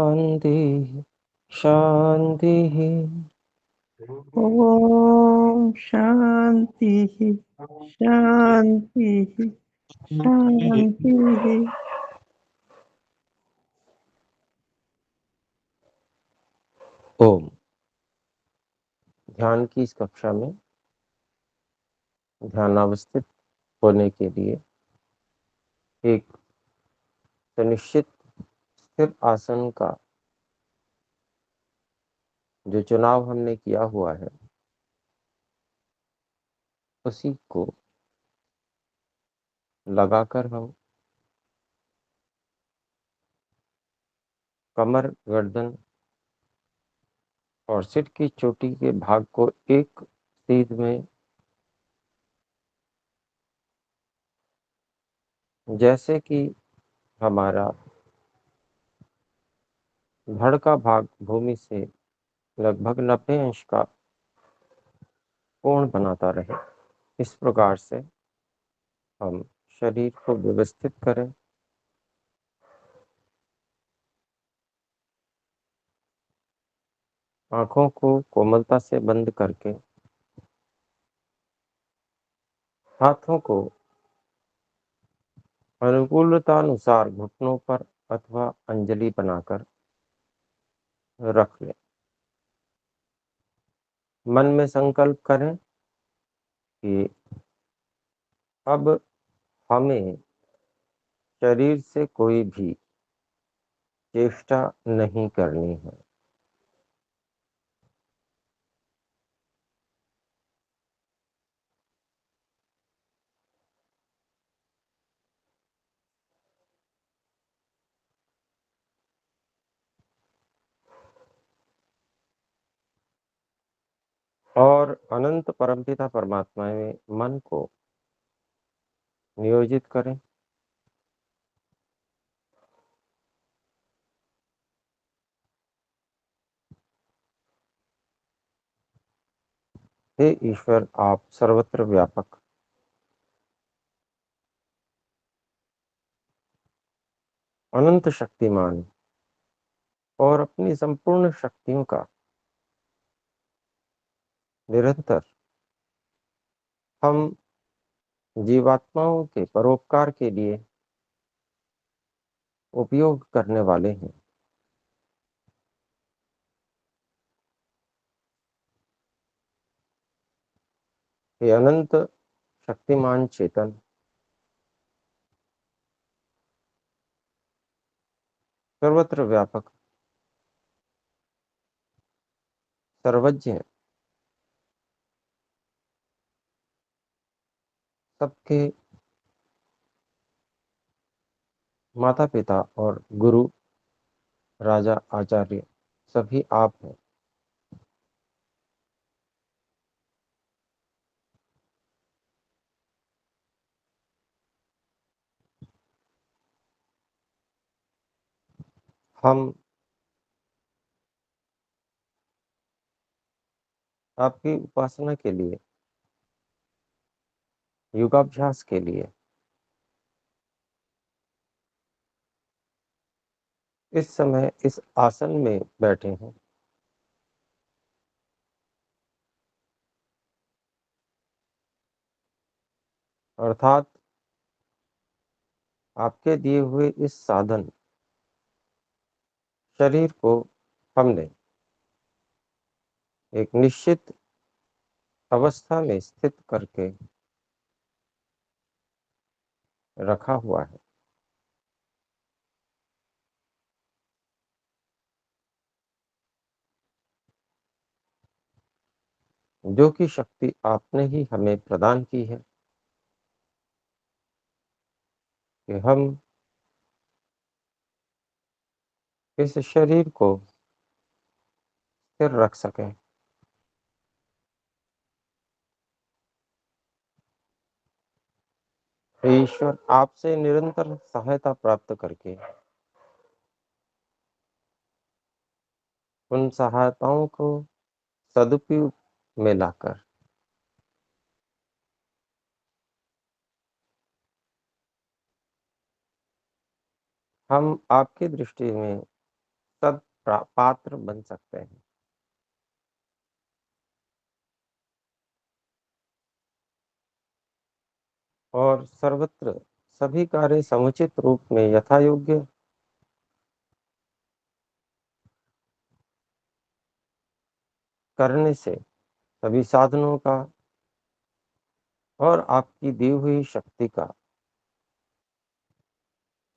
शांति शांति। ओम शांति शांति शांति। ओम। ध्यान की इस कक्षा में ध्यानावस्थित होने के लिए एक सुनिश्चित स्थिर आसन का जो चुनाव हमने किया हुआ है उसी को लगाकर हम कमर, गर्दन और सिर की चोटी के भाग को एक सीध में जैसे कि हमारा धड़ का भाग भूमि से लगभग 90 अंश का कोण बनाता रहे, इस प्रकार से हम शरीर को व्यवस्थित करें। आंखों को कोमलता से बंद करके हाथों को अनुकूलतानुसार घुटनों पर अथवा अंजलि बनाकर रख लें। मन में संकल्प करें कि अब हमें शरीर से कोई भी चेष्टा नहीं करनी है। और अनंत परमपिता परमात्मा में मन को नियोजित करें। हे ईश्वर, आप सर्वत्र व्यापक, अनंत शक्तिमान और अपनी संपूर्ण शक्तियों का निरंतर हम जीवात्माओं के परोपकार के लिए उपयोग करने वाले हैं। हे अनंत शक्तिमान चेतन, सर्वत्र व्यापक, सर्वज्ञ, सबके माता पिता और गुरु, राजा, आचार्य सभी आप हैं। हम आपकी उपासना के लिए, योगाभ्यास के लिए इस समय इस आसन में बैठे हैं। अर्थात आपके दिए हुए इस साधन शरीर को हमने एक निश्चित अवस्था में स्थित करके रखा हुआ है। जो कि शक्ति आपने ही हमें प्रदान की है कि हम इस शरीर को स्थिर रख सकें। ईश्वर, आपसे निरंतर सहायता प्राप्त करके उन सहायताओं को सदुपयोग में लाकर हम आपकी दृष्टि में पात्र बन सकते हैं। और सर्वत्र सभी कार्य समुचित रूप में यथायोग्य करने से सभी साधनों का और आपकी दी हुई शक्ति का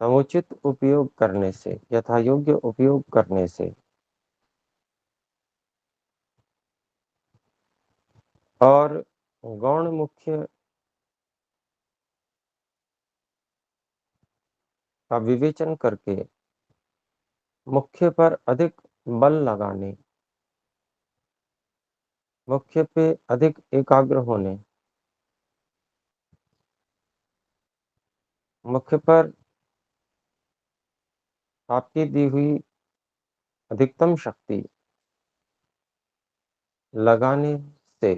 समुचित उपयोग करने से, यथायोग्य उपयोग करने से और गौण मुख्य का विवेचन करके मुख्य पर अधिक बल लगाने, मुख्य पे अधिक एकाग्र होने, मुख्य पर आपकी दी हुई अधिकतम शक्ति लगाने से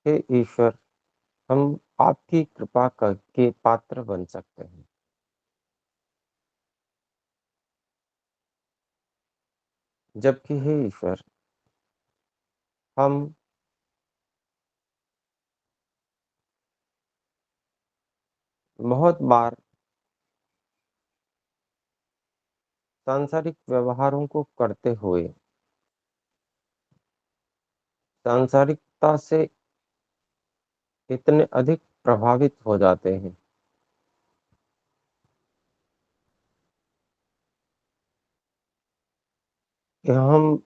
हे ईश्वर, हम आपकी कृपा के पात्र बन सकते हैं। जबकि हे ईश्वर, हम बहुत बार सांसारिक व्यवहारों को करते हुए सांसारिकता से इतने अधिक प्रभावित हो जाते हैं कि हम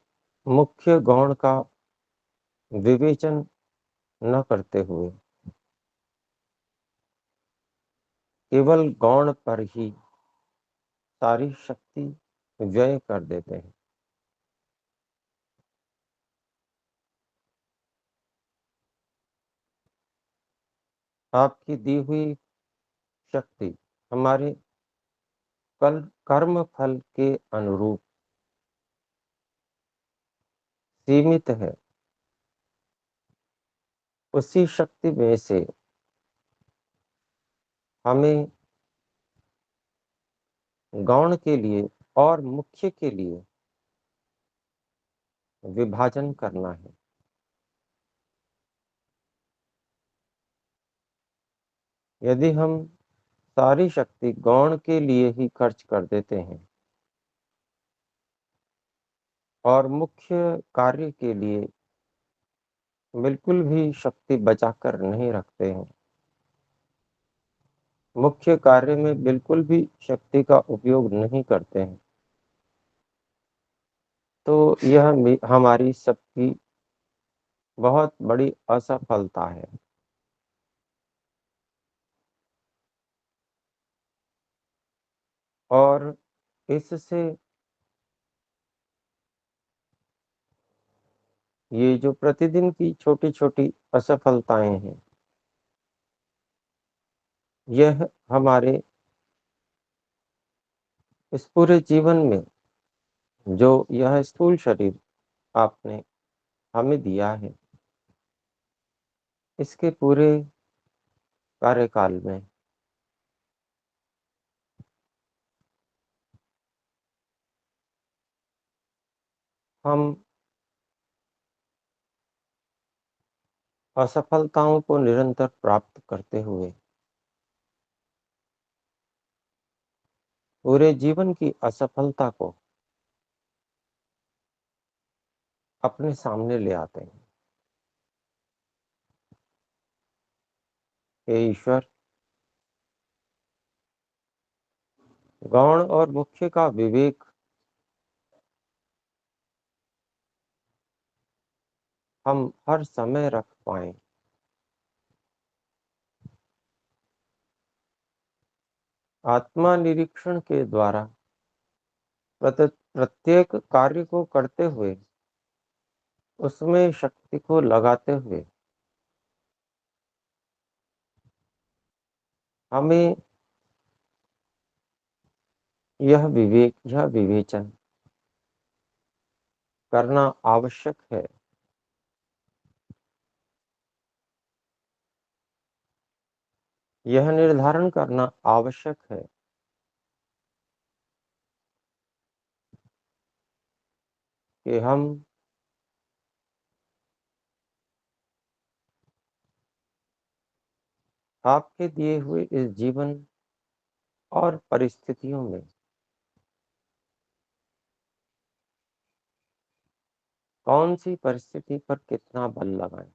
मुख्य गौण का विवेचन न करते हुए केवल गौण पर ही सारी शक्ति व्यय कर देते हैं। आपकी दी हुई शक्ति हमारे कल कर्म फल के अनुरूप सीमित है। उसी शक्ति में से हमें गौण के लिए और मुख्य के लिए विभाजन करना है। यदि हम सारी शक्ति गौण के लिए ही खर्च कर देते हैं और मुख्य कार्य के लिए बिल्कुल भी शक्ति बचाकर नहीं रखते हैं, मुख्य कार्य में बिल्कुल भी शक्ति का उपयोग नहीं करते हैं, तो यह हमारी सबकी बहुत बड़ी असफलता है। और इससे ये जो प्रतिदिन की छोटी-छोटी असफलताएं हैं, यह हमारे इस पूरे जीवन में जो यह स्थूल शरीर आपने हमें दिया है, इसके पूरे कार्यकाल में हम असफलताओं को निरंतर प्राप्त करते हुए पूरे जीवन की असफलता को अपने सामने ले आते हैं। हे ईश्वर, गौण और मुख्य का विवेक हम हर समय रख पाएं। आत्मा निरीक्षण के द्वारा प्रत्येक कार्य को करते हुए उसमें शक्ति को लगाते हुए हमें यह विवेक, यह विवेचन करना आवश्यक है। यह निर्धारण करना आवश्यक है कि हम आपके दिए हुए इस जीवन और परिस्थितियों में कौन सी परिस्थिति पर कितना बल लगाएं।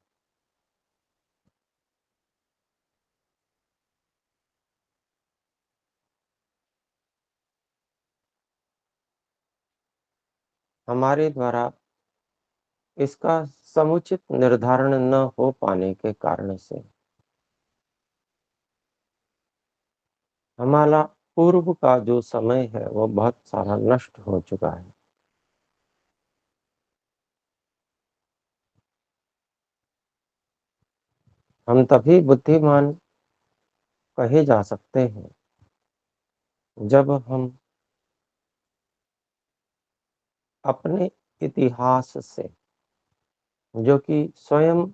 हमारे द्वारा इसका समुचित निर्धारण न हो पाने के कारण से हमारा पूर्व का जो समय है वो बहुत सारा नष्ट हो चुका है। हम तभी बुद्धिमान कहे जा सकते हैं जब हम अपने इतिहास से, जो कि स्वयं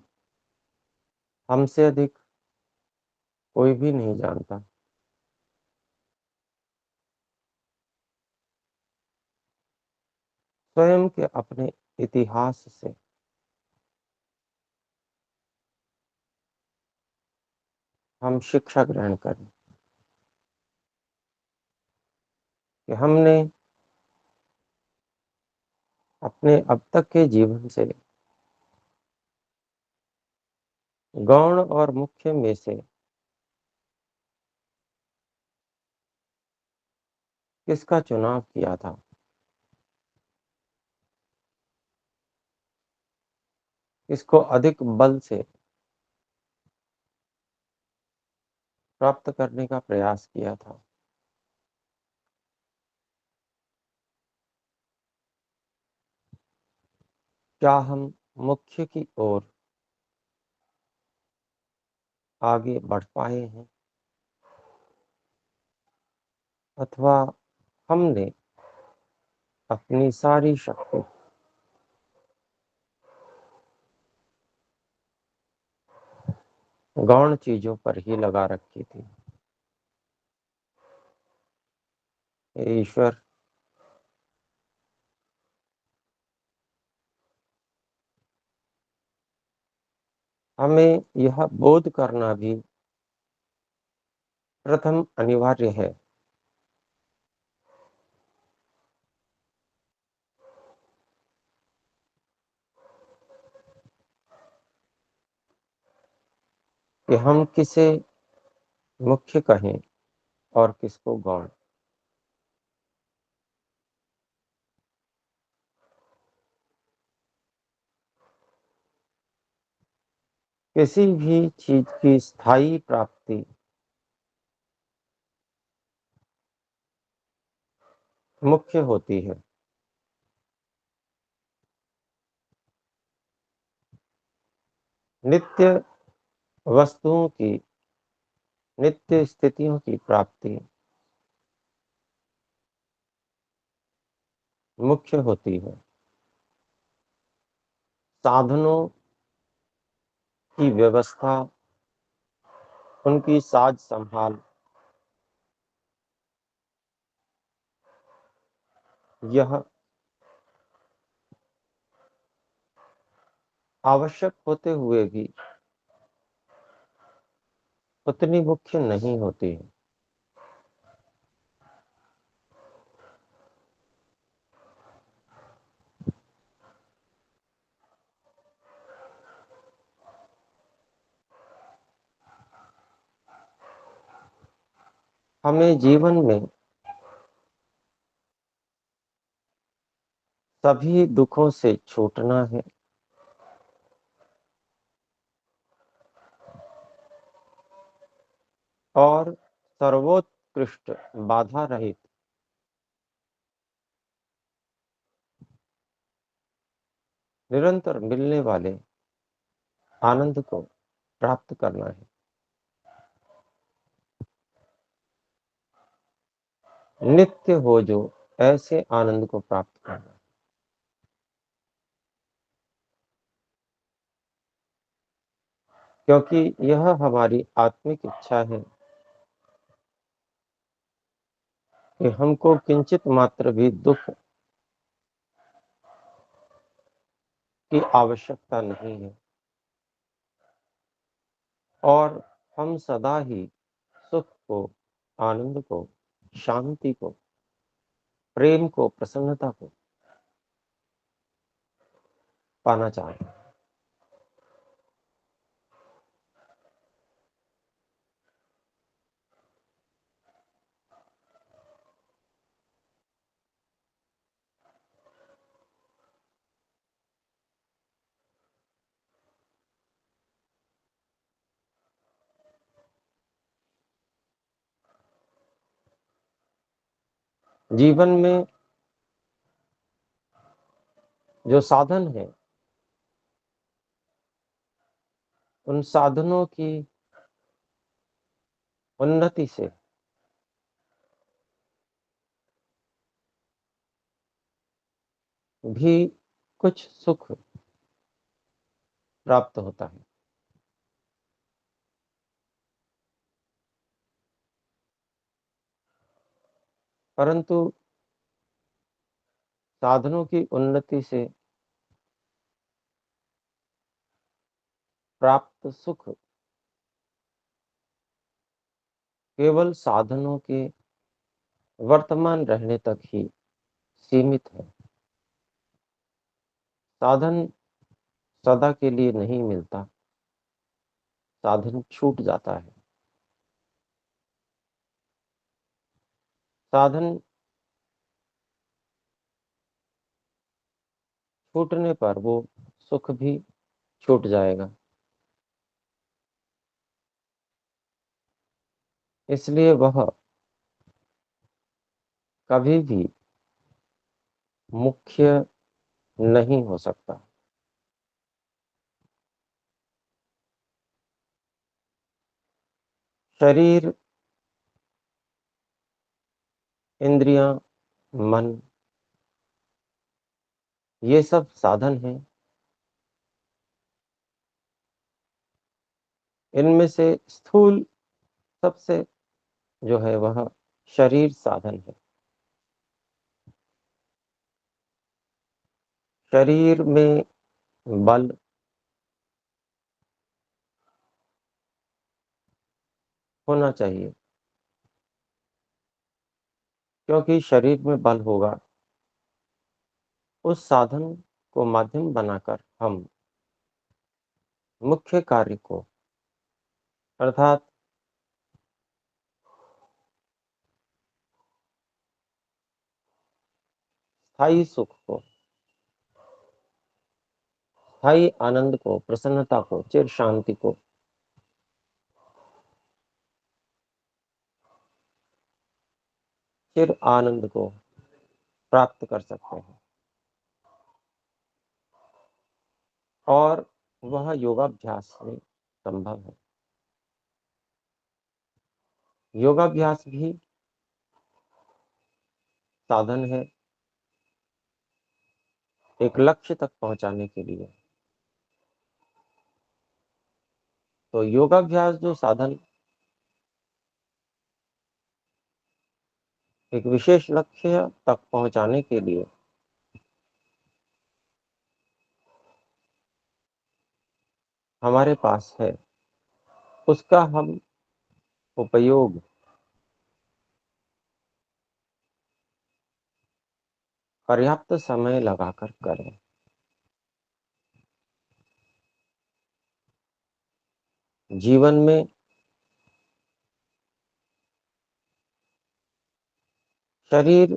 हमसे अधिक कोई भी नहीं जानता, स्वयं के अपने इतिहास से हम शिक्षा ग्रहण करें कि हमने अपने अब तक के जीवन से गौण और मुख्य में से किसका चुनाव किया था, किसको अधिक बल से प्राप्त करने का प्रयास किया था। क्या हम मुख्य की ओर आगे बढ़ पाए हैं, अथवा हमने अपनी सारी शक्ति गौण चीजों पर ही लगा रखी थी। हे ईश्वर, हमें यह बोध करना भी प्रथम अनिवार्य है कि हम किसे मुख्य कहें और किसको गौण। किसी भी चीज की स्थायी प्राप्ति मुख्य होती है। नित्य वस्तुओं की, नित्य स्थितियों की प्राप्ति मुख्य होती है। साधनों की व्यवस्था, उनकी साज संभाल, यह आवश्यक होते हुए भी उतनी मुख्य नहीं होती है। हमें जीवन में सभी दुखों से छूटना है और सर्वोत्कृष्ट बाधा रहित निरंतर मिलने वाले आनंद को प्राप्त करना है। नित्य हो जो ऐसे आनंद को प्राप्त करना है। क्योंकि यह हमारी आत्मिक इच्छा है कि हमको किंचित मात्र भी दुख की आवश्यकता नहीं है और हम सदा ही सुख को, आनंद को, शांति को, प्रेम को, प्रसन्नता को पाना चाहते हैं। जीवन में जो साधन है, उन साधनों की उन्नति से भी कुछ सुख प्राप्त होता है, परंतु साधनों की उन्नति से प्राप्त सुख केवल साधनों के वर्तमान रहने तक ही सीमित है। साधन सदा के लिए नहीं मिलता, साधन छूट जाता है। साधन छूटने पर वो सुख भी छूट जाएगा। इसलिए वह कभी भी मुख्य नहीं हो सकता। शरीर, इंद्रियां, मन, ये सब साधन हैं। इनमें से स्थूल सबसे जो है वह शरीर साधन है। शरीर में बल होना चाहिए, क्योंकि शरीर में बल होगा, उस साधन को माध्यम बनाकर हम मुख्य कार्य को, अर्थात स्थायी सुख को, स्थायी आनंद को, प्रसन्नता को, चिर शांति को, चिर आनंद को प्राप्त कर सकते हैं। और वह योगाभ्यास में संभव है। योगाभ्यास भी साधन है एक लक्ष्य तक पहुंचाने के लिए। तो योगाभ्यास जो साधन एक विशेष लक्ष्य तक पहुंचाने के लिए हमारे पास है, उसका हम उपयोग पर्याप्त समय लगाकर करें। जीवन में शरीर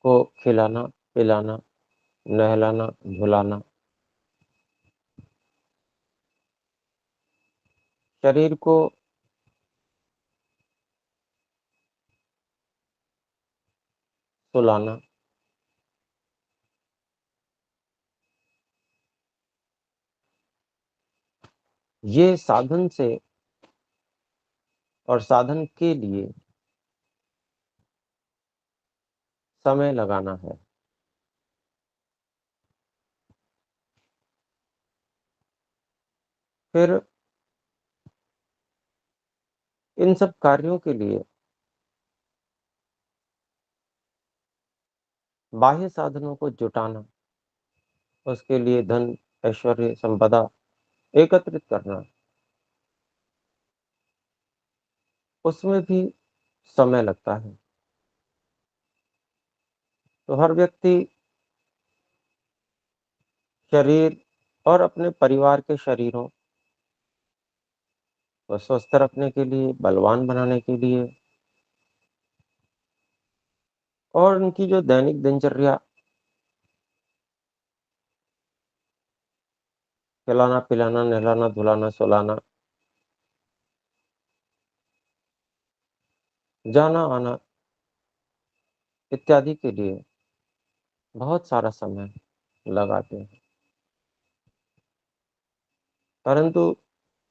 को खिलाना, पिलाना, नहलाना, धुलाना, शरीर को सुलाना, ये साधन से और साधन के लिए समय लगाना है। फिर इन सब कार्यों के लिए बाह्य साधनों को जुटाना, उसके लिए धन, ऐश्वर्य, संपदा एकत्रित करना, उसमें भी समय लगता है। तो हर व्यक्ति शरीर और अपने परिवार के शरीरों को स्वस्थ रखने के लिए, बलवान बनाने के लिए और उनकी जो दैनिक दिनचर्या, खिलाना, पिलाना, नहलाना, धुलाना, सुलाना, जाना आना इत्यादि के लिए बहुत सारा समय लगाते हैं। परंतु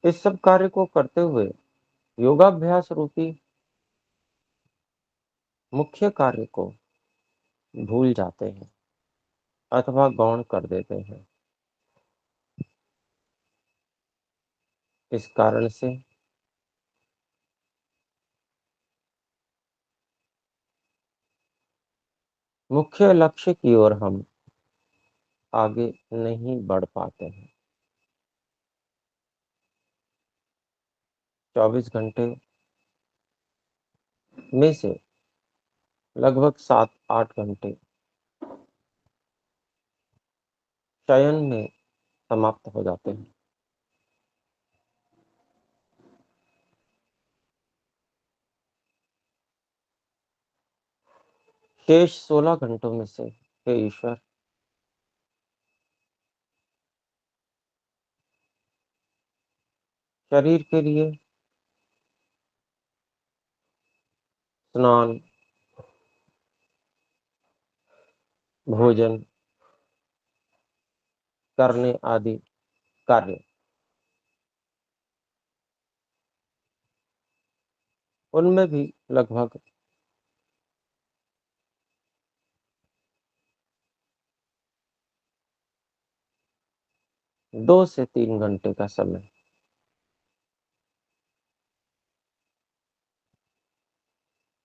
इस सब कार्य को करते हुए योगाभ्यास रूपी मुख्य कार्य को भूल जाते हैं अथवा गौण कर देते हैं। इस कारण से मुख्य लक्ष्य की ओर हम आगे नहीं बढ़ पाते हैं। 24 घंटे में से लगभग 7-8 घंटे शयन में समाप्त हो जाते हैं। शेष 16 घंटों में से हे ईश्वर, शरीर के लिए स्नान, भोजन करने आदि कार्य, उनमें भी लगभग 2 से 3 घंटे का समय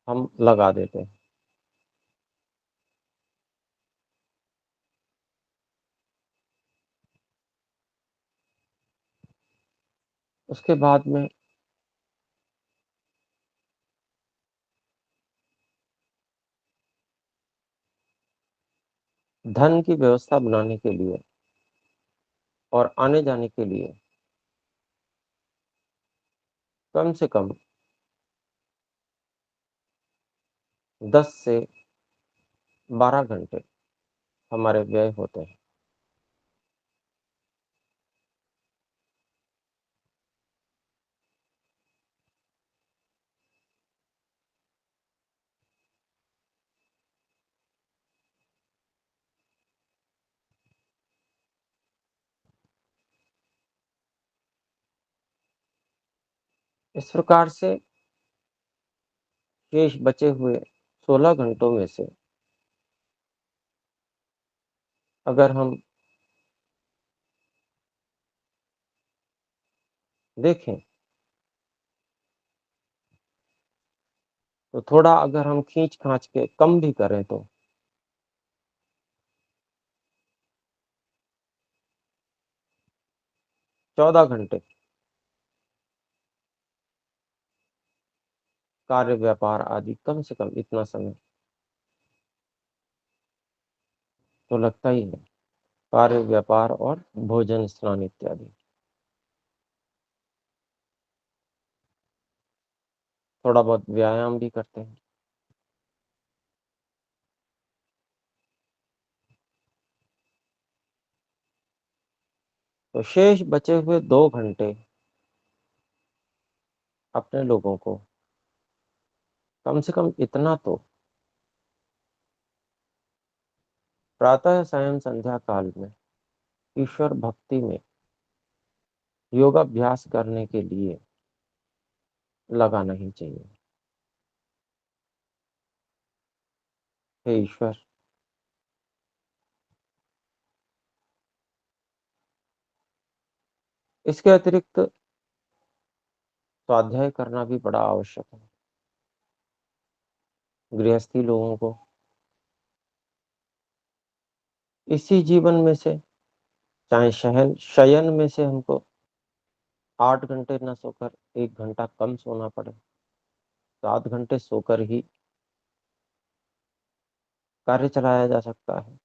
हम लगा देते हैं। उसके बाद में धन की व्यवस्था बनाने के लिए और आने जाने के लिए कम से कम 10 से 12 घंटे हमारे व्यय होते हैं। इस प्रकार से शेष बचे हुए 16 घंटों में से अगर हम देखें तो थोड़ा अगर हम खींच खांच के कम भी करें तो 14 घंटे कार्य, व्यापार आदि, कम से कम इतना समय तो लगता ही है। कार्य, व्यापार और भोजन, स्नान इत्यादि। थोड़ा बहुत व्यायाम भी करते हैं। तो शेष बचे हुए 2 घंटे अपने लोगों को कम से कम इतना तो प्रातः, सायं, संध्या काल में ईश्वर भक्ति में योगाभ्यास करने के लिए लगाना ही चाहिए। हे ईश्वर, इसके अतिरिक्त स्वाध्याय करना भी बड़ा आवश्यक है। गृहस्थी लोगों को इसी जीवन में से चाहे शयन में से हमको 8 घंटे न सोकर 1 घंटा कम सोना पड़े, 7 घंटे सोकर ही कार्य चलाया जा सकता है।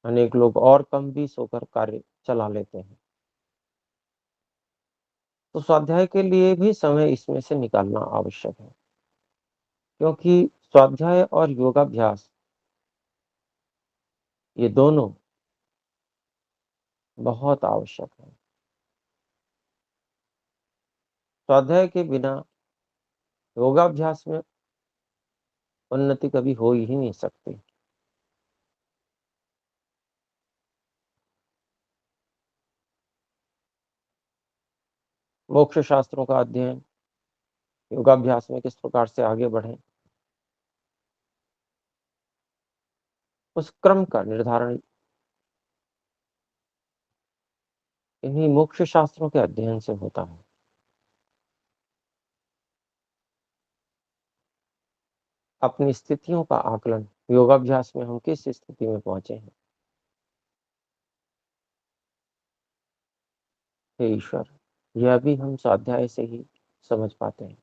अनेक लोग और कम भी सोकर कार्य चला लेते हैं। तो स्वाध्याय के लिए भी समय इसमें से निकालना आवश्यक है, क्योंकि स्वाध्याय और योगाभ्यास ये दोनों बहुत आवश्यक है। स्वाध्याय के बिना योगाभ्यास में उन्नति कभी हो ही नहीं सकती। मोक्ष शास्त्रों का अध्ययन योगाभ्यास में किस प्रकार से आगे बढ़े, उस क्रम का निर्धारण इन्हीं मोक्ष शास्त्रों के अध्ययन से होता है। अपनी स्थितियों का आकलन, योगाभ्यास में हम किस स्थिति में पहुंचे हैं, हे ईश्वर, यह भी हम स्वाध्याय से ही समझ पाते हैं।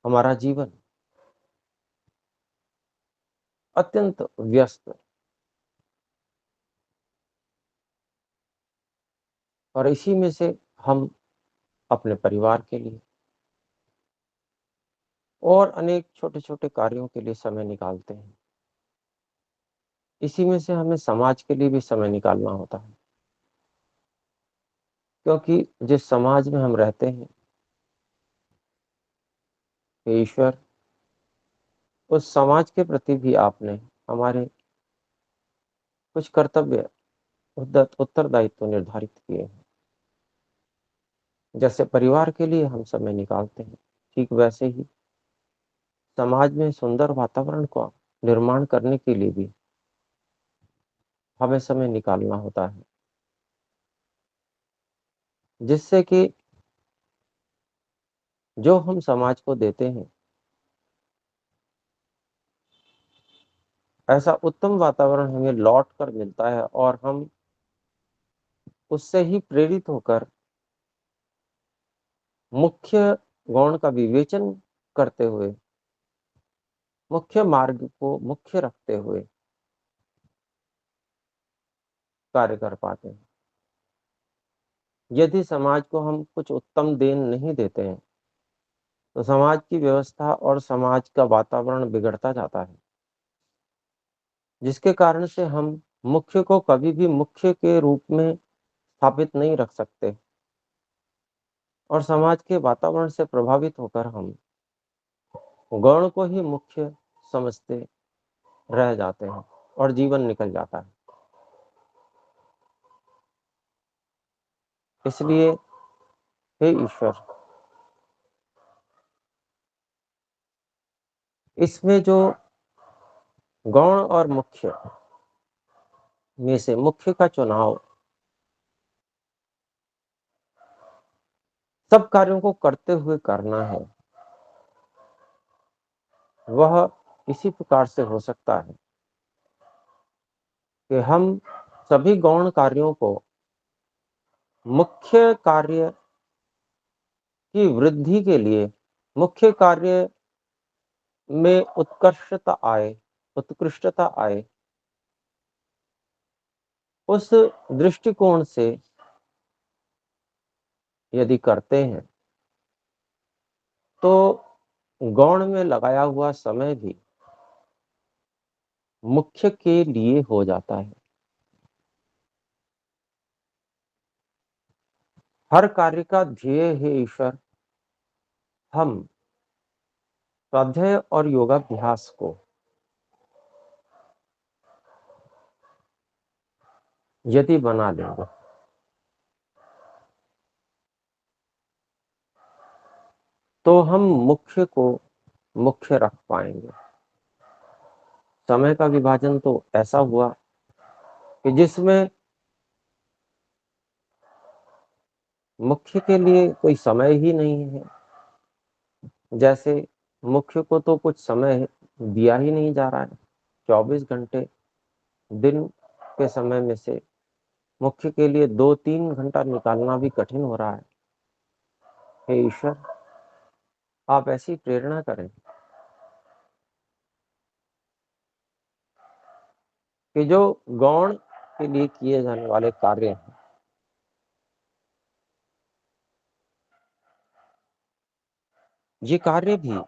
हमारा जीवन अत्यंत व्यस्त और इसी में से हम अपने परिवार के लिए और अनेक छोटे छोटे कार्यों के लिए समय निकालते हैं। इसी में से हमें समाज के लिए भी समय निकालना होता है, क्योंकि जिस समाज में हम रहते हैं, हे ईश्वर, उस समाज के प्रति भी आपने हमारे कुछ कर्तव्य उत्तरदायित्व निर्धारित किए हैं। जैसे परिवार के लिए हम समय निकालते हैं, ठीक वैसे ही समाज में सुंदर वातावरण का निर्माण करने के लिए भी हमें समय निकालना होता है, जिससे कि जो हम समाज को देते हैं ऐसा उत्तम वातावरण हमें लौट कर मिलता है और हम उससे ही प्रेरित होकर मुख्य गौण का विवेचन करते हुए, मुख्य मार्ग को मुख्य रखते हुए कार्य कर पाते हैं। यदि समाज को हम कुछ उत्तम देन नहीं देते हैं, तो समाज की व्यवस्था और समाज का वातावरण बिगड़ता जाता है, जिसके कारण से हम मुख्य को कभी भी मुख्य के रूप में स्थापित नहीं रख सकते और समाज के वातावरण से प्रभावित होकर हम गौण को ही मुख्य समझते रह जाते हैं और जीवन निकल जाता है। इसलिए हे ईश्वर, इसमें जो गौण और मुख्य में से मुख्य का चुनाव सब कार्यों को करते हुए करना है, वह इसी प्रकार से हो सकता है कि हम सभी गौण कार्यों को मुख्य कार्य की वृद्धि के लिए, मुख्य कार्य में उत्कृष्टता आए, उस दृष्टिकोण से यदि करते हैं तो गौण में लगाया हुआ समय भी मुख्य के लिए हो जाता है। हर कार्य का ध्येय है ईश्वर, हम स्वाध्याय और योगाभ्यास को यदि बना लेंगे तो हम मुख्य को मुख्य रख पाएंगे। समय का विभाजन तो ऐसा हुआ कि जिसमें मुख्य के लिए कोई समय ही नहीं है। जैसे मुख्य को तो कुछ समय दिया ही नहीं जा रहा है। 24 घंटे दिन के समय में से मुख्य के लिए 2-3 घंटा निकालना भी कठिन हो रहा है। हे ईश्वर, आप ऐसी प्रेरणा करें कि जो गौण के लिए किए जाने वाले कार्य हैं, ये कार्य भी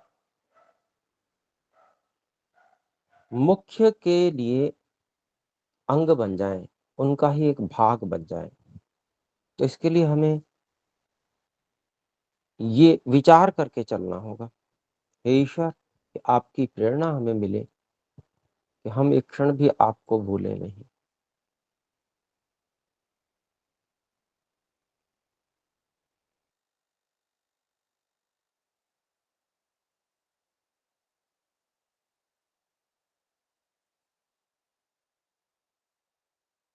मुख्य के लिए अंग बन जाएं, उनका ही एक भाग बन जाए। तो इसके लिए हमें ये विचार करके चलना होगा, हे ईश्वर, कि आपकी प्रेरणा हमें मिले कि हम एक क्षण भी आपको भूले नहीं।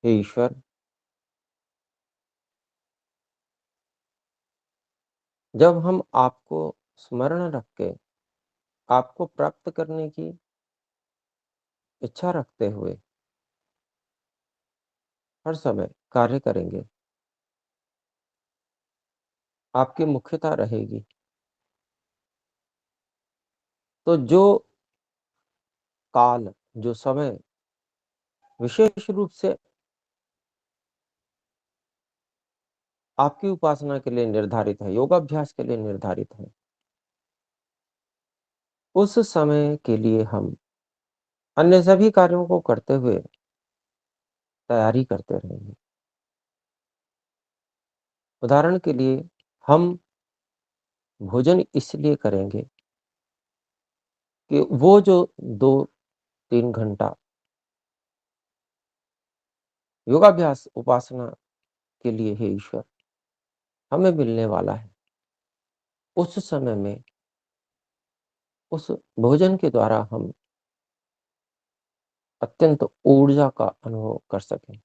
हे ईश्वर, जब हम आपको स्मरण रख के आपको प्राप्त करने की इच्छा रखते हुए हर समय कार्य करेंगे, आपकी मुख्यता रहेगी, तो जो काल, जो समय विशेष रूप से आपकी उपासना के लिए निर्धारित है, योगाभ्यास के लिए निर्धारित है, उस समय के लिए हम अन्य सभी कार्यों को करते हुए तैयारी करते रहेंगे। उदाहरण के लिए हम भोजन इसलिए करेंगे कि वो जो 2-3 घंटा योगाभ्यास उपासना के लिए, हे ईश्वर, हमें मिलने वाला है, उस समय में उस भोजन के द्वारा हम अत्यंत ऊर्जा का अनुभव कर सकें।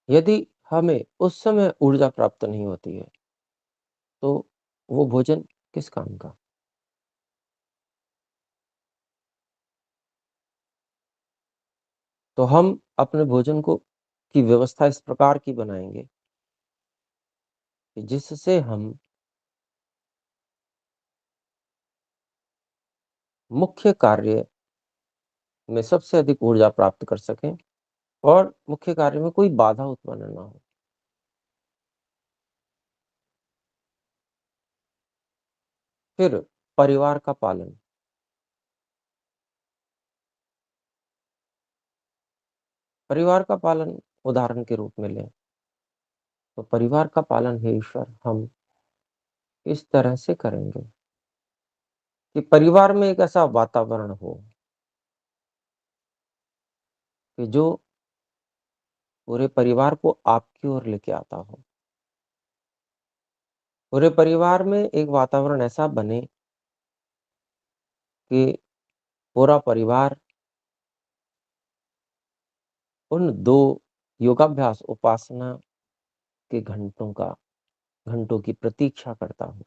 यदि हमें उस समय ऊर्जा प्राप्त नहीं होती है, तो वो भोजन किस काम का। तो हम अपने भोजन को की व्यवस्था इस प्रकार की बनाएंगे कि जिससे हम मुख्य कार्य में सबसे अधिक ऊर्जा प्राप्त कर सकें और मुख्य कार्य में कोई बाधा उत्पन्न ना हो। फिर परिवार का पालन। परिवार का पालन उदाहरण के रूप में लें, तो परिवार का पालन, हे ईश्वर, हम इस तरह से करेंगे कि परिवार में एक ऐसा वातावरण हो कि जो पूरे परिवार को आपकी ओर लेके आता हो। पूरे परिवार में एक वातावरण ऐसा बने कि पूरा परिवार उन 2 योगाभ्यास उपासना के घंटों की प्रतीक्षा करता हो।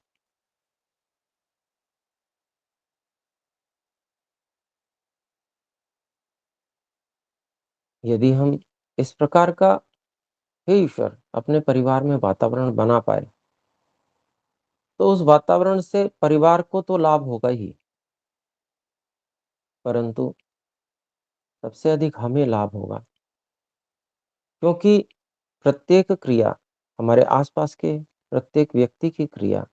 यदि हम इस प्रकार का, हे ईश्वर, अपने परिवार में वातावरण बना पाए, तो उस वातावरण से परिवार को तो लाभ होगा ही, परंतु सबसे अधिक हमें लाभ होगा, क्योंकि प्रत्येक क्रिया, हमारे आसपास के प्रत्येक व्यक्ति की क्रिया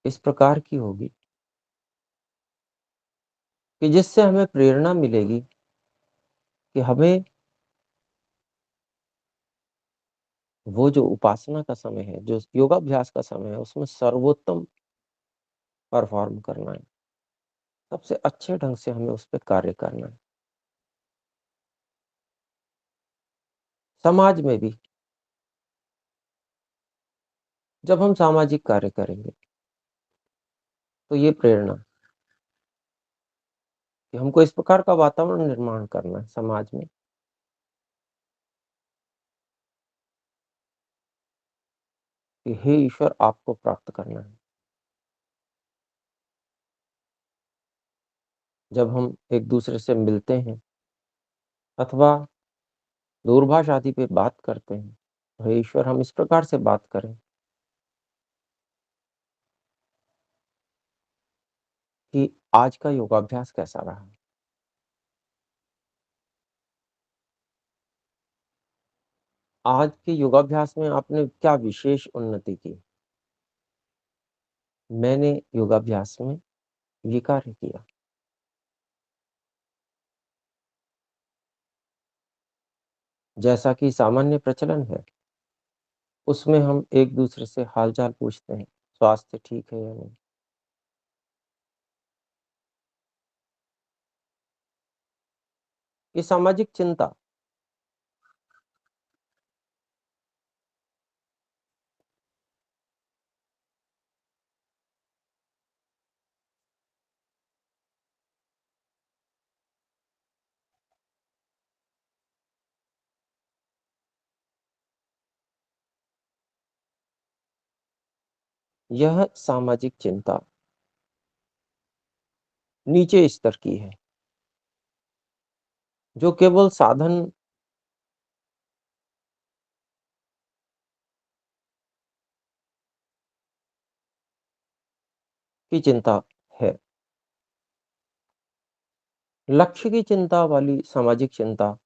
इस प्रकार की होगी कि जिससे हमें प्रेरणा मिलेगी कि हमें वो जो उपासना का समय है, जो योगाभ्यास का समय है, उसमें सर्वोत्तम परफॉर्म करना है, सबसे अच्छे ढंग से हमें उस पर कार्य करना है। समाज में भी जब हम सामाजिक कार्य करेंगे, तो ये प्रेरणा कि हमको इस प्रकार का वातावरण निर्माण करना है समाज में कि हे ईश्वर आपको प्राप्त करना है। जब हम एक-दूसरे से मिलते हैं अथवा दूरभाष आदि पे बात करते हैं, तो हे ईश्वर हम इस प्रकार से बात करें कि आज का योगाभ्यास कैसा रहा? आज के योगाभ्यास में आपने क्या विशेष उन्नति की? मैंने योगाभ्यास में ये कार्य किया। जैसा कि सामान्य प्रचलन है, उसमें हम एक-दूसरे से हाल-चाल पूछते हैं, स्वास्थ्य ठीक है या नहीं? ये सामाजिक चिंता, यह सामाजिक चिंता नीचे स्तर की है, जो केवल साधन की चिंता है। लक्ष्य की चिंता वाली सामाजिक चिंता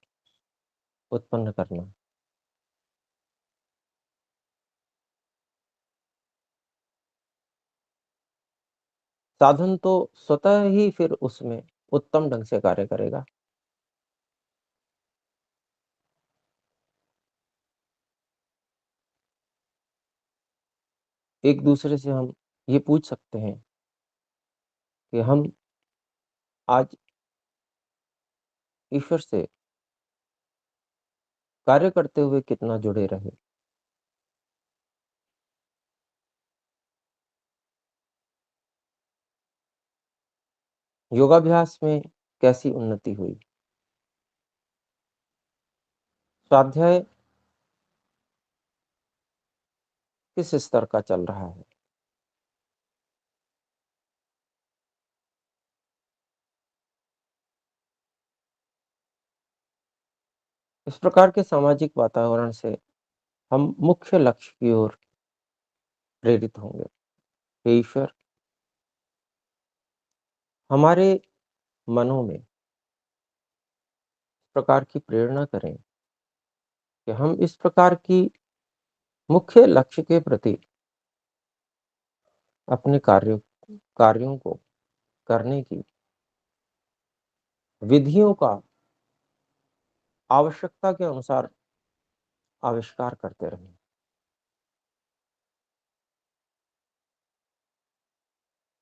उत्पन्न करना। साधन तो स्वतः ही फिर उसमें उत्तम ढंग से कार्य करेगा। एक-दूसरे से हम ये पूछ सकते हैं कि हम आज ईश्वर से कार्य करते हुए कितना जुड़े रहे। योगाभ्यास में कैसी उन्नति हुई? स्वाध्याय किस स्तर का चल रहा है? इस प्रकार के सामाजिक वातावरण से हम मुख्य लक्ष्य की ओर प्रेरित होंगे। हे ईश्वर, हमारे मनों में इस प्रकार की प्रेरणा करें कि हम इस प्रकार की मुख्य लक्ष्य के प्रति अपने कार्यों को करने की विधियों का आवश्यकता के अनुसार आविष्कार करते रहें।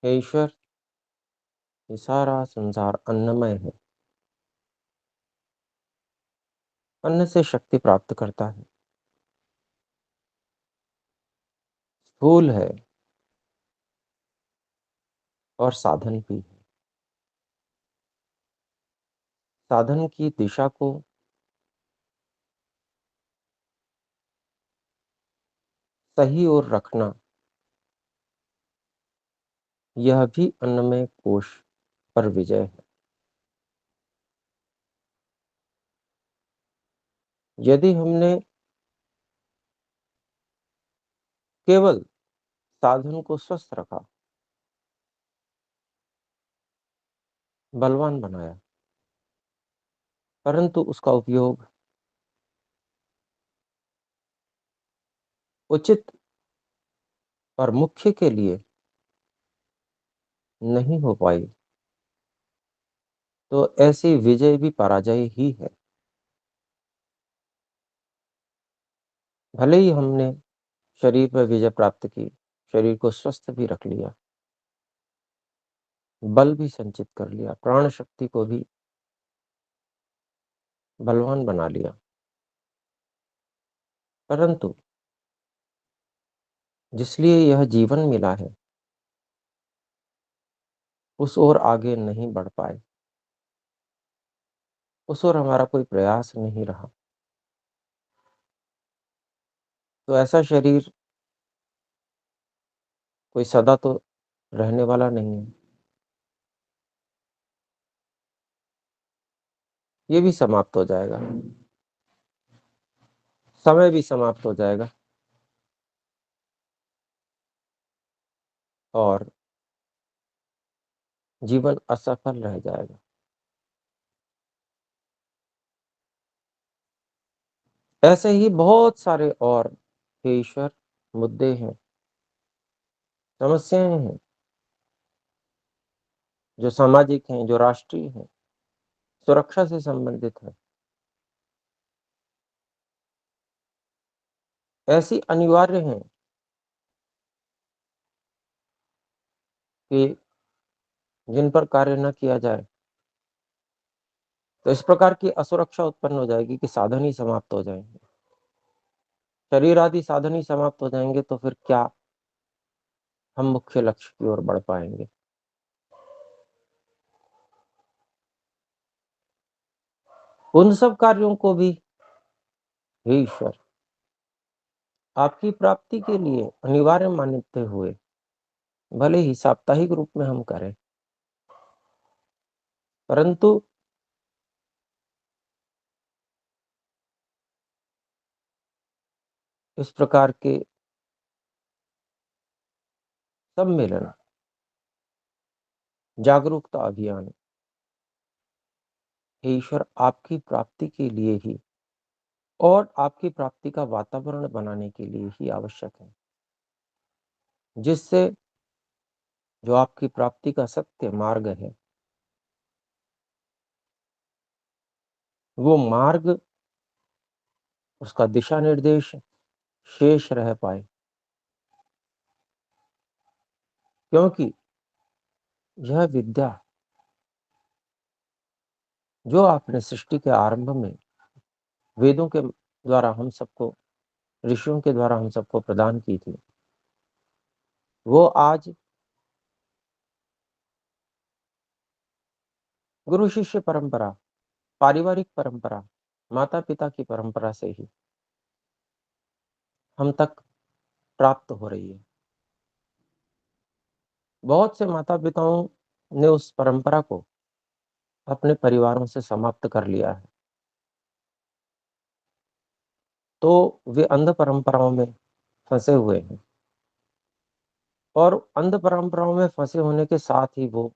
हे ईश्वर, ये सारा संसार अन्नमय है। अन्न से शक्ति प्राप्त करता है। स्थूल है और साधन भी है। साधन की दिशा को सही ओर रखना, यह भी अन्नमय कोश पर विजय है। यदि हमने केवल साधन को स्वस्थ रखा, बलवान बनाया, परंतु उसका उपयोग उचित और मुख्य के लिए नहीं हो पाई, तो ऐसी विजय भी पराजय ही है। भले ही हमने शरीर पर विजय प्राप्त की, शरीर को स्वस्थ भी रख लिया, बल भी संचित कर लिया, प्राण शक्ति को भी बलवान बना लिया, परंतु जिसलिए यह जीवन मिला है, उस ओर आगे नहीं बढ़ पाए, उस ओर हमारा कोई प्रयास नहीं रहा। तो ऐसा शरीर कोई सदा तो रहने वाला नहीं है। ये भी समाप्त हो जाएगा, समय भी समाप्त हो जाएगा और जीवन असफल रह जाएगा। ऐसे ही बहुत सारे और हे ईश्वर मुद्दे हैं, समस्याएं हैं, जो सामाजिक हैं, जो राष्ट्रीय हैं, सुरक्षा से संबंधित है। ऐसी अनिवार्य हैं कि जिन पर कार्य न किया जाए तो इस प्रकार की असुरक्षा उत्पन्न हो जाएगी कि साधन ही समाप्त हो जाएंगे। शरीर आदि साधन ही समाप्त हो जाएंगे तो फिर क्या हम मुख्य लक्ष्य की ओर बढ़ पाएंगे। उन सब कार्यों को भी हे ईश्वर आपकी प्राप्ति के लिए अनिवार्य मानते हुए भले ही साप्ताहिक रूप में हम करें, परंतु इस प्रकार के सम्मेलन, जागरूकता अभियान हे ईश्वर आपकी प्राप्ति के लिए ही और आपकी प्राप्ति का वातावरण बनाने के लिए ही आवश्यक है, जिससे जो आपकी प्राप्ति का सत्य मार्ग है वो मार्ग, उसका दिशा निर्देश शेष रह पाए। क्योंकि यह विद्या जो आपने सृष्टि के आरंभ में वेदों के द्वारा हम सबको, ऋषियों के द्वारा हम सबको प्रदान की थी, वो आज गुरु शिष्य परंपरा, पारिवारिक परंपरा, माता पिता की परंपरा से ही हम तक प्राप्त हो रही है। बहुत से माता पिताओं ने उस परंपरा को अपने परिवारों से समाप्त कर लिया है, तो वे अंध परंपराओं में फंसे हुए हैं और अंध परंपराओं में फंसे होने के साथ ही वो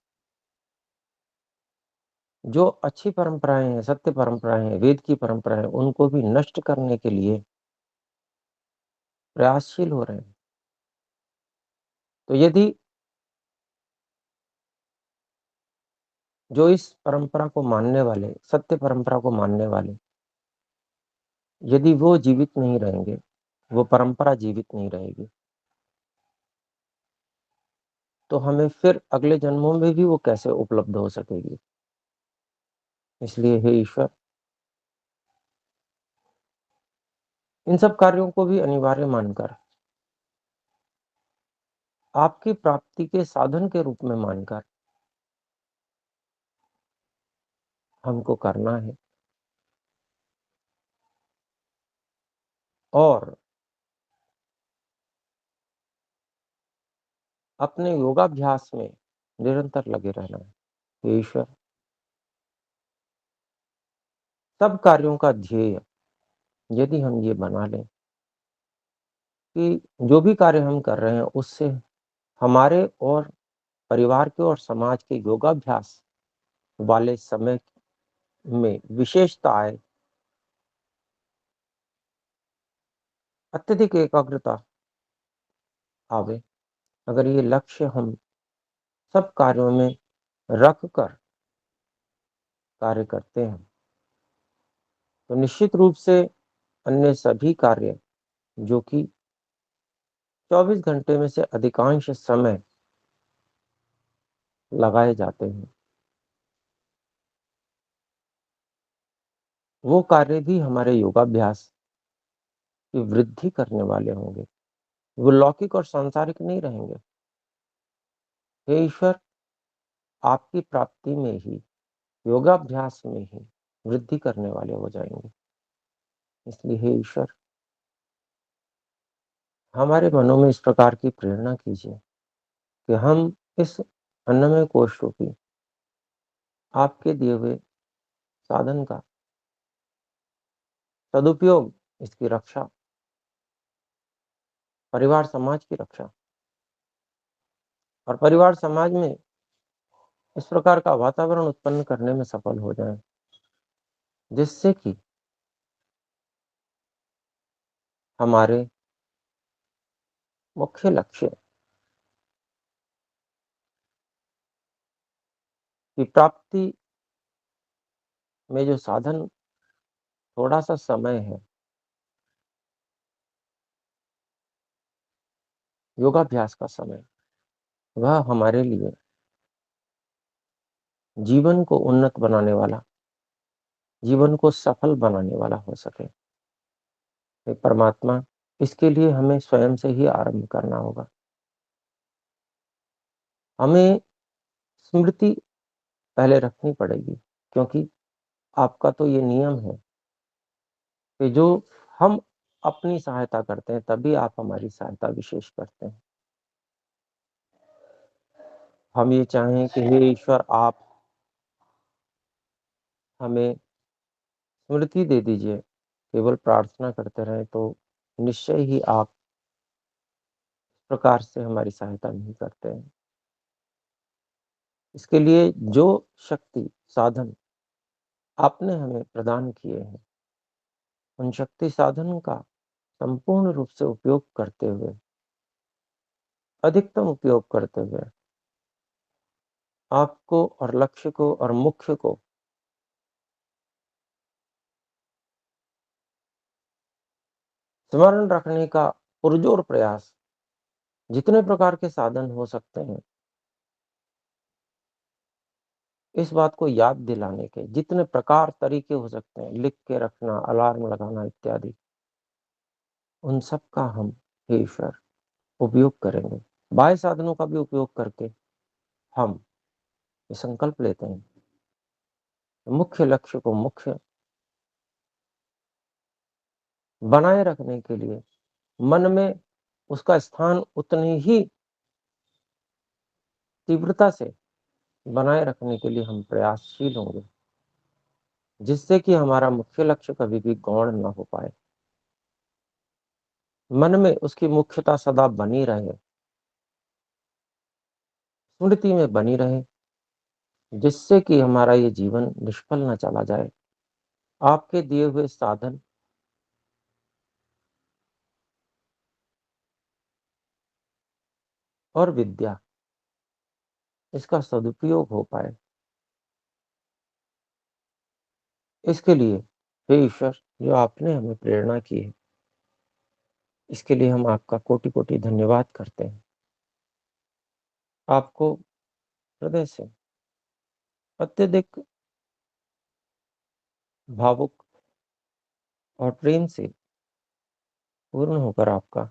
जो अच्छी परंपराएं हैं, सत्य परंपराएं हैं, वेद की परंपराएं हैं, उनको भी नष्ट करने के लिए प्रयासशील हो रहे हैं। तो यदि जो इस परंपरा को मानने वाले, सत्य परंपरा को मानने वाले, यदि वो जीवित नहीं रहेंगे, वो परंपरा जीवित नहीं रहेगी, तो हमें फिर अगले जन्मों में भी वो कैसे उपलब्ध हो सकेगी। इसलिए हे ईश्वर इन सब कार्यों को भी अनिवार्य मानकर, आपकी प्राप्ति के साधन के रूप में मानकर हमको करना है और अपने योगाभ्यास में निरंतर लगे रहना है। हे ईश्वर सब कार्यों का ध्येय यदि हम ये बना लें कि जो भी कार्य हम कर रहे हैं उससे हमारे और परिवार के और समाज के योगाभ्यास वाले समय में विशेषता आए, अत्यधिक एकाग्रता आवे, अगर ये लक्ष्य हम सब कार्यों में रख कर कार्य करते हैं तो निश्चित रूप से अन्य सभी कार्य जो कि 24 घंटे में से अधिकांश समय लगाए जाते हैं, वो कार्य भी हमारे योगाभ्यास की वृद्धि करने वाले होंगे, वो लौकिक और सांसारिक नहीं रहेंगे। हे ईश्वर आपकी प्राप्ति में ही, योगाभ्यास में ही वृद्धि करने वाले हो जाएंगे। इसलिए हे ईश्वर हमारे मनों में इस प्रकार की प्रेरणा कीजिए कि हम इस अन्नमय कोश रूपी आपके दिए हुए साधन का सदुपयोग, इसकी रक्षा, परिवार समाज की रक्षा और परिवार समाज में इस प्रकार का वातावरण उत्पन्न करने में सफल हो जाएं, जिससे कि हमारे मुख्य लक्ष्य की प्राप्ति में जो साधन थोड़ा सा समय है, योगाभ्यास का समय, वह हमारे लिए जीवन को उन्नत बनाने वाला, जीवन को सफल बनाने वाला हो सके। हे परमात्मा, इसके लिए हमें स्वयं से ही आरंभ करना होगा। हमें स्मृति पहले रखनी पड़ेगी, क्योंकि आपका तो ये नियम है कि जो हम अपनी सहायता करते हैं, तभी आप हमारी सहायता विशेष करते हैं। हम ये चाहें कि हे ईश्वर, आप हमें स्मृति दे दीजिए, केवल प्रार्थना करते रहें तो निश्चय ही आप इस प्रकार से हमारी सहायता नहीं करते हैं। इसके लिए जो शक्ति, साधन आपने हमें प्रदान किए हैं, उन शक्ति साधन का संपूर्ण रूप से उपयोग करते हुए, अधिकतम उपयोग करते हुए, आपको और लक्ष्य को और मुख्य को स्मरण रखने का पुरजोर प्रयास, जितने प्रकार के साधन हो सकते हैं, इस बात को याद दिलाने के जितने प्रकार तरीके हो सकते हैं, लिख के रखना, अलार्म लगाना इत्यादि, उन सब का हम हे ईश्वर उपयोग करेंगे। बाह्य साधनों का भी उपयोग करके हम ये संकल्प लेते हैं, मुख्य लक्ष्य को मुख्य बनाए रखने के लिए मन में उसका स्थान उतनी ही तीव्रता से बनाए रखने के लिए हम प्रयासशील होंगे, जिससे कि हमारा मुख्य लक्ष्य कभी भी गौण न हो पाए। मन में उसकी मुख्यता सदा बनी रहे, स्मृति में बनी रहे, जिससे कि हमारा ये जीवन निष्फल न चला जाए। आपके दिए हुए साधन और विद्या, इसका सदुपयोग हो पाए, इसके लिए हे ईश्वर, जो आपने हमें प्रेरणा की है, इसके लिए हम आपका कोटि कोटि धन्यवाद करते हैं। आपको हृदय से अत्यधिक भावुक और प्रेम से पूर्ण होकर आपका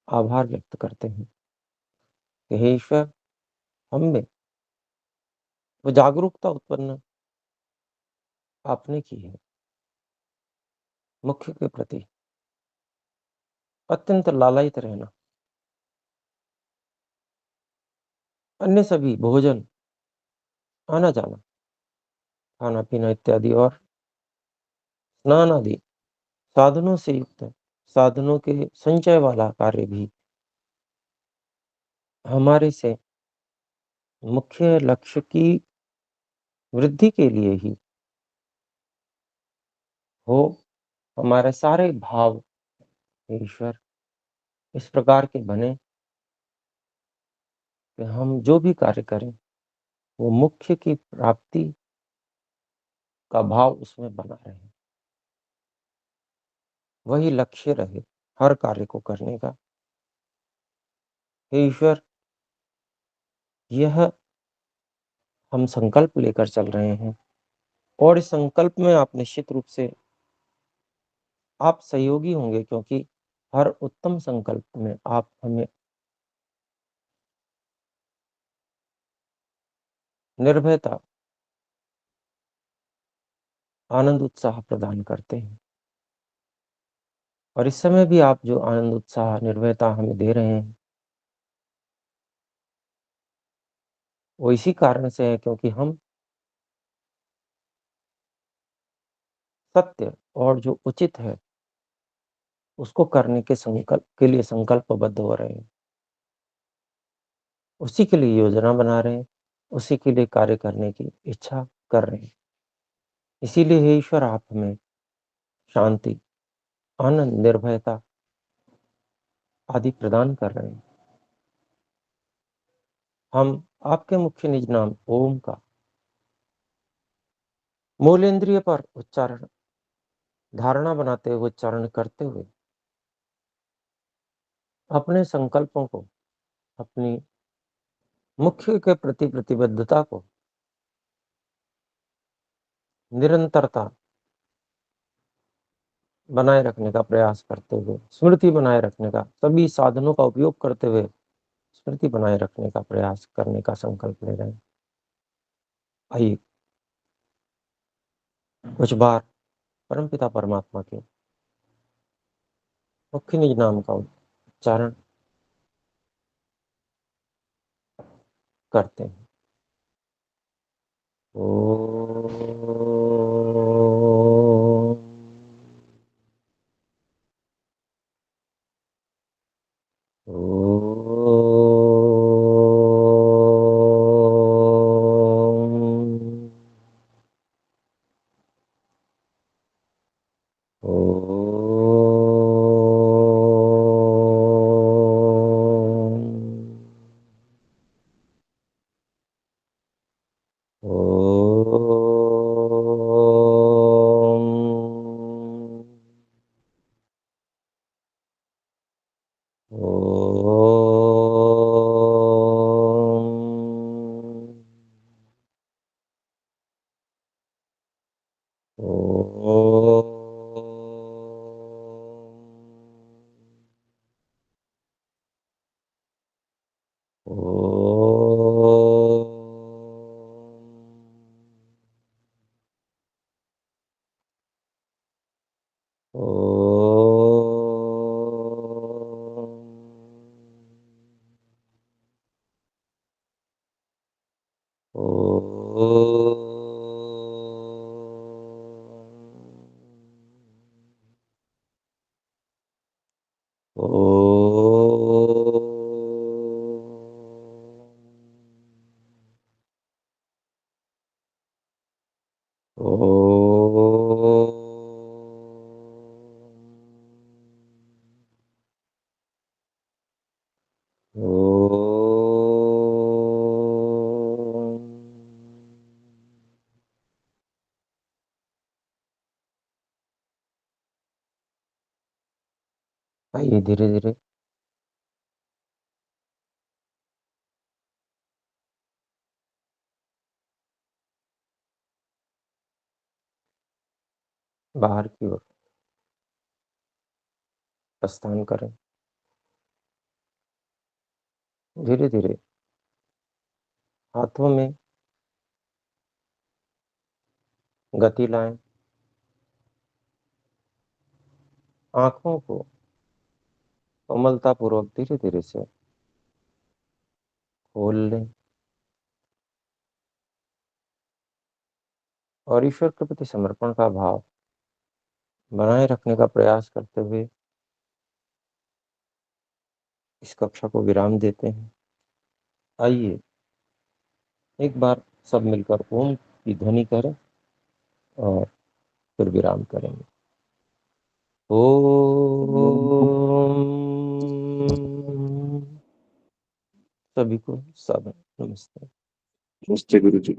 आभार व्यक्त करते हैं कि हे ईश्वर, हम में वो जागरूकता उत्पन्न आपने की है, मुख्य के प्रति अत्यंत लालायित रहना, अन्य सभी भोजन, आना जाना, खाना पीना इत्यादि और स्नान आदि साधनों से युक्त, साधनों के संचय वाला कार्य भी हमारे से मुख्य लक्ष्य की वृद्धि के लिए ही हो। हमारे सारे भाव ईश्वर इस प्रकार के बने कि हम जो भी कार्य करें, वो मुख्य की प्राप्ति का भाव उसमें बना रहे, वही लक्ष्य रहे हर कार्य को करने का। हे ईश्वर, यह हम संकल्प लेकर चल रहे हैं और इस संकल्प में आप निश्चित रूप से आप सहयोगी होंगे, क्योंकि हर उत्तम संकल्प में आप हमें निर्भयता, आनंद, उत्साह प्रदान करते हैं। और इस समय भी आप जो आनंद, उत्साह, निर्भयता हमें दे रहे हैं, वो इसी कारण से है क्योंकि हम सत्य और जो उचित है उसको करने के लिए संकल्पबद्ध हो रहे हैं। उसी के लिए योजना बना रहे हैं, उसी के लिए कार्य करने की इच्छा कर रहे हैं। इसीलिए हे ईश्वर आप हमें शांति, आनंद, निर्भयता आदि प्रदान कर रहे हैं। हम आपके मुख्य निज नाम ओम का मूलेंद्रिय पर उच्चारण, धारणा बनाते हुए, उच्चारण करते हुए अपने संकल्पों को, अपनी मुख्य के प्रति प्रतिबद्धता को निरंतरता बनाए रखने का प्रयास करते हुए, स्मृति बनाए रखने का, सभी साधनों का उपयोग करते हुए स्मृति बनाए रखने का प्रयास करने का संकल्प ले रहे हैं। आइए कुछ बार परमपिता परमात्मा के मुख्य निज नाम का उच्चारण करते हैं। आइए धीरे धीरे बाहर की ओर प्रस्थान करें। धीरे धीरे हाथों में गति लाएं, आंखों को कोमलता पूर्वक धीरे धीरे से खोल लें और ईश्वर के प्रति समर्पण का भाव बनाए रखने का प्रयास करते हुए इस कक्षा को विराम देते हैं। आइए एक बार सब मिलकर ओम की ध्वनि करें और फिर विराम करेंगे। ओम। सभी को सादर नमस्ते। नमस्ते गुरु जी।